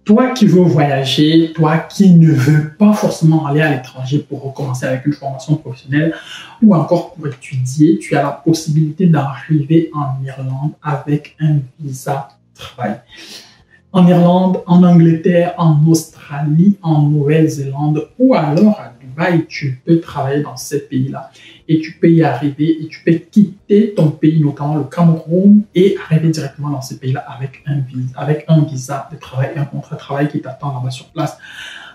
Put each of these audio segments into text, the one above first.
Toi qui veux voyager, toi qui ne veux pas forcément aller à l'étranger pour recommencer avec une formation professionnelle ou encore pour étudier, tu as la possibilité d'arriver en Irlande avec un visa travail. En Irlande, en Angleterre, en Australie, en Nouvelle-Zélande ou alors à Dubaï, tu peux travailler dans ces pays-là et tu peux y arriver et tu peux quitter ton pays, notamment le Cameroun, et arriver directement dans ces pays-là avec un visa de travail et un contrat de travail qui t'attend là-bas sur place.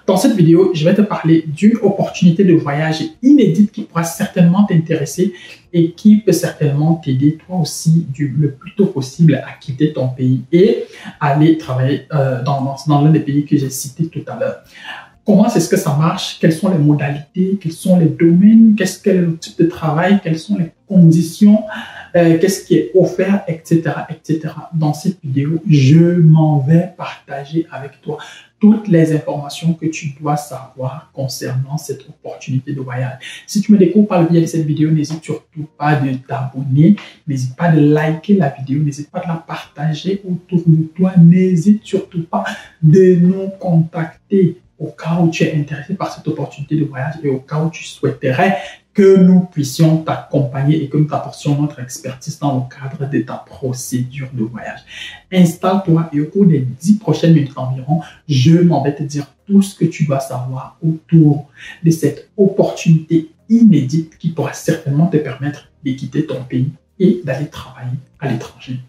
Dans cette vidéo, je vais te parler d'une opportunité de voyage inédite qui pourra certainement t'intéresser et qui peut certainement t'aider toi aussi le plus tôt possible à quitter ton pays et aller travailler dans l'un des pays que j'ai cité tout à l'heure. Comment est-ce que ça marche? Quelles sont les modalités? Quels sont les domaines? Quel est le type de travail? Quelles sont les conditions? Qu'est-ce qui est offert, etc., etc. Dans cette vidéo, je m'en vais partager avec toi toutes les informations que tu dois savoir concernant cette opportunité de voyage. Si tu me découvres par le biais de cette vidéo, n'hésite surtout pas de t'abonner, n'hésite pas de liker la vidéo, n'hésite pas de la partager autour de toi, n'hésite surtout pas de nous contacter au cas où tu es intéressé par cette opportunité de voyage et au cas où tu souhaiterais que nous puissions t'accompagner et que nous t'apportions notre expertise dans le cadre de ta procédure de voyage. Installe-toi et au cours des 10 prochaines minutes environ, je m'en vais te dire tout ce que tu dois savoir autour de cette opportunité inédite qui pourra certainement te permettre de quitter ton pays et d'aller travailler à l'étranger.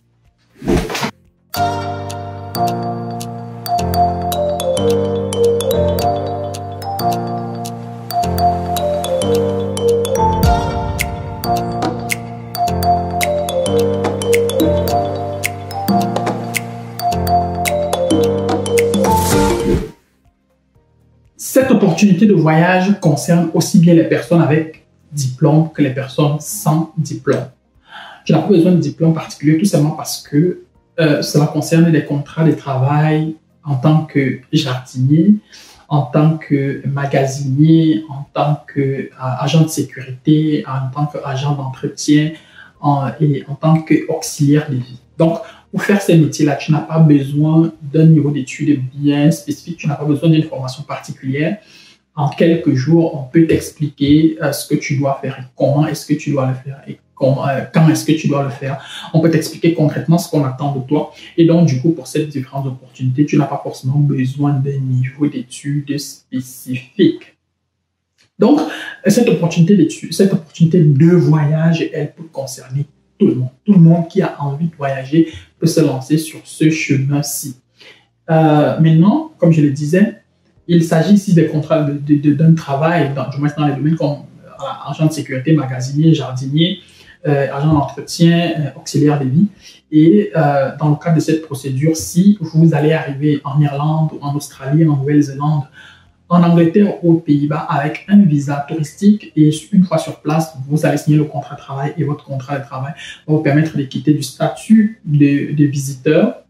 Cette opportunité de voyage concerne aussi bien les personnes avec diplôme que les personnes sans diplôme. Tu n'as pas besoin de diplôme particulier tout simplement parce que cela concerne des contrats de travail en tant que jardinier, en tant que magasinier, en tant qu'agent de sécurité, en tant qu'agent d'entretien et en tant qu'auxiliaire de vie. Donc, pour faire ces métiers-là, tu n'as pas besoin d'un niveau d'études bien spécifique, tu n'as pas besoin d'une formation particulière. En quelques jours, on peut t'expliquer ce que tu dois faire et comment est-ce que tu dois le faire et quand est-ce que tu dois le faire. On peut t'expliquer concrètement ce qu'on attend de toi. Et donc, du coup, pour ces différentes opportunités, tu n'as pas forcément besoin d'un niveau d'études spécifique. Donc, cette opportunité de voyage, elle peut concerner tout le monde. Tout le monde qui a envie de voyager peut se lancer sur ce chemin-ci. Maintenant, comme je le disais, il s'agit ici des contrats d'un travail, du moins dans les domaines comme agent de sécurité, magasinier, jardinier, agent d'entretien, auxiliaire de vie. Et dans le cadre de cette procédure, si vous allez arriver en Irlande, en Australie, en Nouvelle-Zélande, en Angleterre ou aux Pays-Bas avec un visa touristique et une fois sur place, vous allez signer le contrat de travail et votre contrat de travail va vous permettre de quitter du statut de visiteur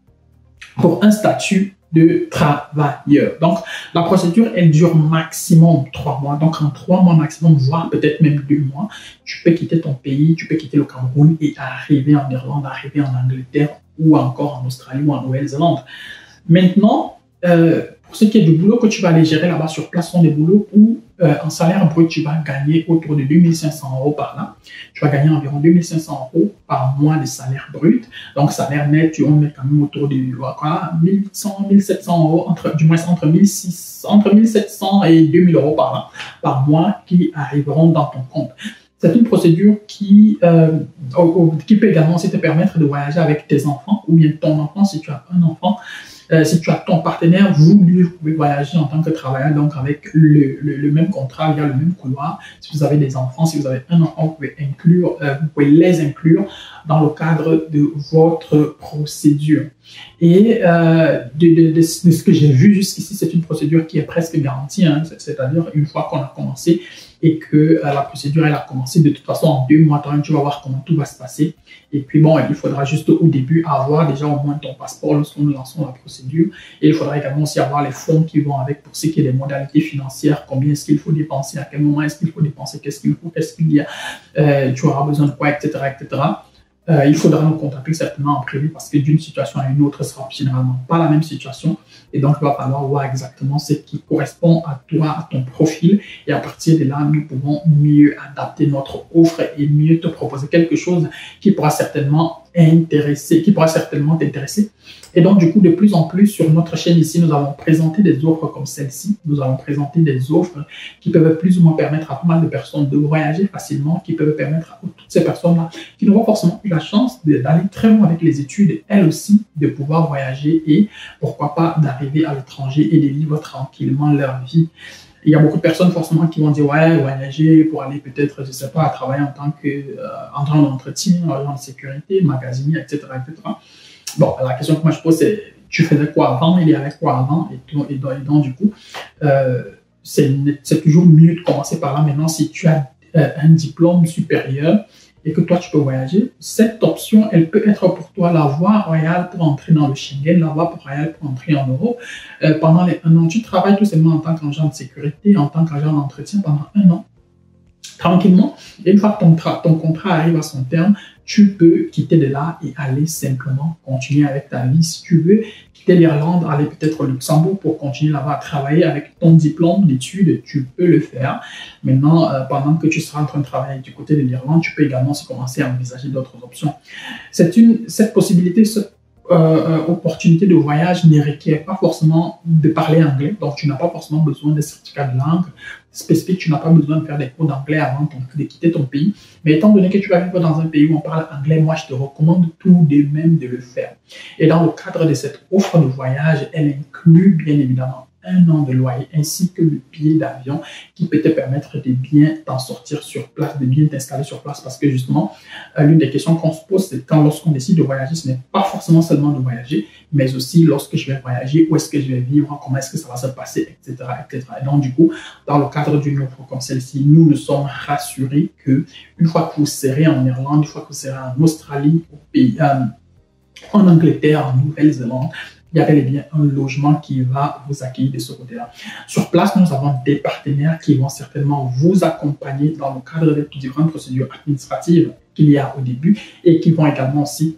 pour un statut de travailleur. Donc, la procédure, elle dure maximum 3 mois. Donc, en 3 mois maximum, voire peut-être même 2 mois, tu peux quitter ton pays, tu peux quitter le Cameroun et arriver en Irlande, arriver en Angleterre ou encore en Australie ou en Nouvelle-Zélande. Maintenant, pour ce qui est du boulot que tu vas aller gérer là-bas sur place, sont des boulots où en salaire brut, tu vas gagner autour de 2 500 € par là. Tu vas gagner environ 2 500 € par mois de salaire brut. Donc, salaire net, tu met quand même autour de 1100, 1700 €, du moins entre 1700 et 2000 € par là, par mois qui arriveront dans ton compte. C'est une procédure qui peut également aussi te permettre de voyager avec tes enfants ou bien ton enfant si tu as un enfant. Si tu as ton partenaire, vous pouvez voyager en tant que travailleur, donc avec le même contrat, via le même couloir. Si vous avez des enfants, si vous avez un enfant, vous pouvez les inclure dans le cadre de votre procédure. Et de ce que j'ai vu jusqu'ici, c'est une procédure qui est presque garantie, hein, c'est-à-dire une fois qu'on a commencé et que la procédure elle a commencé, de toute façon en 2 mois, tu vas voir comment tout va se passer. Et puis bon, il faudra juste au début avoir déjà au moins ton passeport lorsqu'on nous lançons la procédure. Et il faudra également aussi avoir les fonds qui vont avec pour ce qui est des modalités financières, combien est-ce qu'il faut dépenser, à quel moment est-ce qu'il faut dépenser, qu'est-ce qu'il faut, qu'est-ce qu'il y a, tu auras besoin de quoi, etc., etc. il faudra nous contacter certainement en privé parce que d'une situation à une autre, ce sera généralement pas la même situation. Et donc, il va falloir voir exactement ce qui correspond à toi, à ton profil. Et à partir de là, nous pouvons mieux adapter notre offre et mieux te proposer quelque chose qui pourra certainement t'intéresser. Et donc, du coup, de plus en plus sur notre chaîne ici, nous allons présenter des offres comme celle-ci. Nous allons présenter des offres qui peuvent plus ou moins permettre à pas mal de personnes de voyager facilement, qui peuvent permettre à toutes ces personnes-là qui n'ont pas forcément eu la chance d'aller très loin avec les études, elles aussi, de pouvoir voyager et pourquoi pas d'arriver à l'étranger et de vivre tranquillement leur vie. Il y a beaucoup de personnes forcément qui vont dire ouais, voyager pour aller peut-être, je sais pas, travailler en tant qu'entretien, agent de sécurité, magasinier, etc., etc. Bon, la question que moi je pose, c'est tu faisais quoi avant, il y avait quoi avant, et donc du coup, c'est toujours mieux de commencer par là. Maintenant, si tu as un diplôme supérieur et que toi tu peux voyager, cette option, elle peut être pour toi la voie royale pour entrer dans le Schengen, la voie royale pour entrer en Europe. Pendant les 1 an, tu travailles tout simplement en tant qu'agent de sécurité, en tant qu'agent d'entretien pendant 1 an. Tranquillement, et une fois que ton contrat arrive à son terme, tu peux quitter de là et aller simplement continuer avec ta vie. Si tu veux quitter l'Irlande, aller peut-être au Luxembourg pour continuer là-bas à travailler avec ton diplôme d'études, tu peux le faire. Maintenant, pendant que tu seras en train de travailler du côté de l'Irlande, tu peux également aussi commencer à envisager d'autres options. Cette possibilité, cette opportunité de voyage ne requiert pas forcément de parler anglais, donc tu n'as pas forcément besoin de certificat de langue spécifique, tu n'as pas besoin de faire des cours d'anglais avant de quitter ton pays. Mais étant donné que tu vas vivre dans un pays où on parle anglais, moi je te recommande tout de même de le faire. Et dans le cadre de cette offre de voyage, elle inclut bien évidemment 1 an de loyer ainsi que le billet d'avion qui peut te permettre de bien t'en sortir sur place, de bien t'installer sur place parce que justement, l'une des questions qu'on se pose, c'est quand lorsqu'on décide de voyager, ce n'est pas forcément seulement de voyager, mais aussi lorsque je vais voyager, où est-ce que je vais vivre, comment est-ce que ça va se passer, etc., etc. Et donc, du coup, dans le cadre d'une offre comme celle-ci, nous nous sommes rassurés que une fois que vous serez en Irlande, une fois que vous serez en Australie, au pays, en Angleterre, en Nouvelle-Zélande, il y a bel et bien un logement qui va vous accueillir de ce côté-là. Sur place, nous avons des partenaires qui vont certainement vous accompagner dans le cadre des différentes procédures administratives qu'il y a au début et qui vont également aussi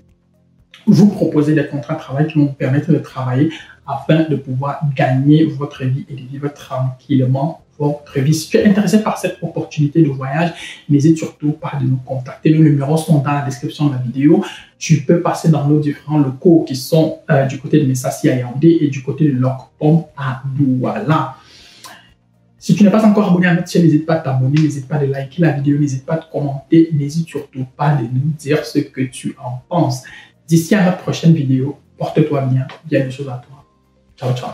vous proposer des contrats de travail qui vont vous permettre de travailler afin de pouvoir gagner votre vie et de vivre tranquillement votre vie. Si tu es intéressé par cette opportunité de voyage, n'hésite surtout pas de nous contacter. Nos numéros sont dans la description de la vidéo. Tu peux passer dans nos différents locaux qui sont du côté de Messassi à Yaoundé et du côté de Lokpom à Douala. Si tu n'es pas encore abonné à notre chaîne, n'hésite pas à t'abonner, n'hésite pas à liker la vidéo, n'hésite pas à commenter, n'hésite surtout pas de nous dire ce que tu en penses. D'ici à notre prochaine vidéo, porte-toi bien, bien des choses à toi. Ciao, ciao.